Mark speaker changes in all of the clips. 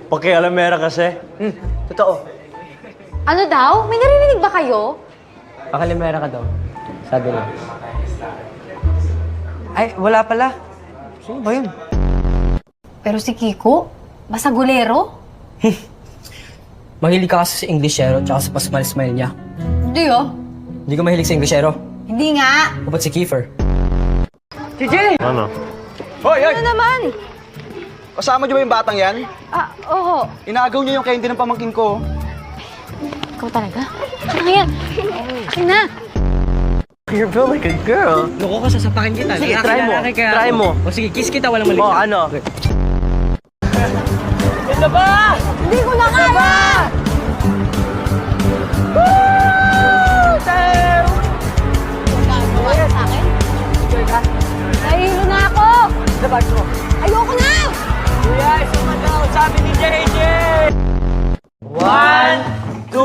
Speaker 1: Pakialamera kasi.
Speaker 2: Totoo.
Speaker 3: Ano daw? May narinig ba kayo?
Speaker 2: Pakalimera ka daw. Sabi lang. Ay, wala pala. Sino ba yun?
Speaker 3: Pero si Kiko, masagulero?
Speaker 2: Mahilig ka kasi sa Englishero tsaka sa pasmile-smile niya.
Speaker 3: Hindi oh.
Speaker 2: Hindi ka mahilig sa Englishero.
Speaker 3: Hindi nga.
Speaker 2: Dapat si Kiefer.
Speaker 1: Ano?
Speaker 4: Hoy, hoy!
Speaker 3: Ano naman?
Speaker 4: Kasama niyo ba yung batang yan?
Speaker 3: Ah, oo.
Speaker 4: Inagaw niyo yung candy ng pamangkin ko.
Speaker 3: Ikaw talaga? Ano nga yan? Akin na.
Speaker 2: You're built like a girl. Loko ka, sasapakin kita.
Speaker 1: Sige, try mo. Try mo.
Speaker 2: O sige, kiss kita, walang mali.
Speaker 1: Oh, ano?
Speaker 3: Hindi ko na kaya! Gagawa ka sa akin? Nahihilo na ako! Ayoko na!
Speaker 2: Kuya, isama daw, sabi ni JJ!
Speaker 1: 1, 2,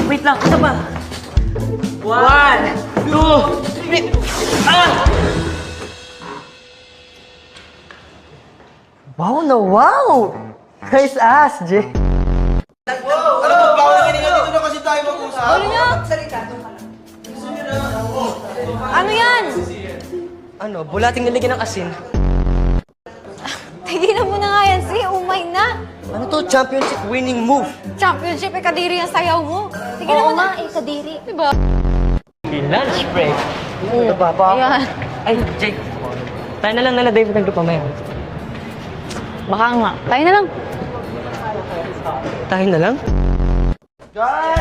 Speaker 1: 3! Wait lang, isa pa. 1, 2, 3! Ah!
Speaker 2: Wow na wow! Nice ass, Jay.
Speaker 3: Ano yan?
Speaker 2: Ano, bulating nilagyan ng asin.
Speaker 3: Tigilan mo na nga yan, si. Umay na.
Speaker 2: Ano to? Championship winning move.
Speaker 3: Championship, eh, kadiri ang sayaw mo. Tigilan mo na. Eh, kadiri. Diba?
Speaker 2: Lunch break. Ito pa pa.
Speaker 3: Ayan.
Speaker 2: Ay, Jake. Tayo na lang nala David ng grupo mayon.
Speaker 3: Baka nga. Tayo na lang.
Speaker 2: Tayo na lang?
Speaker 1: Grabe!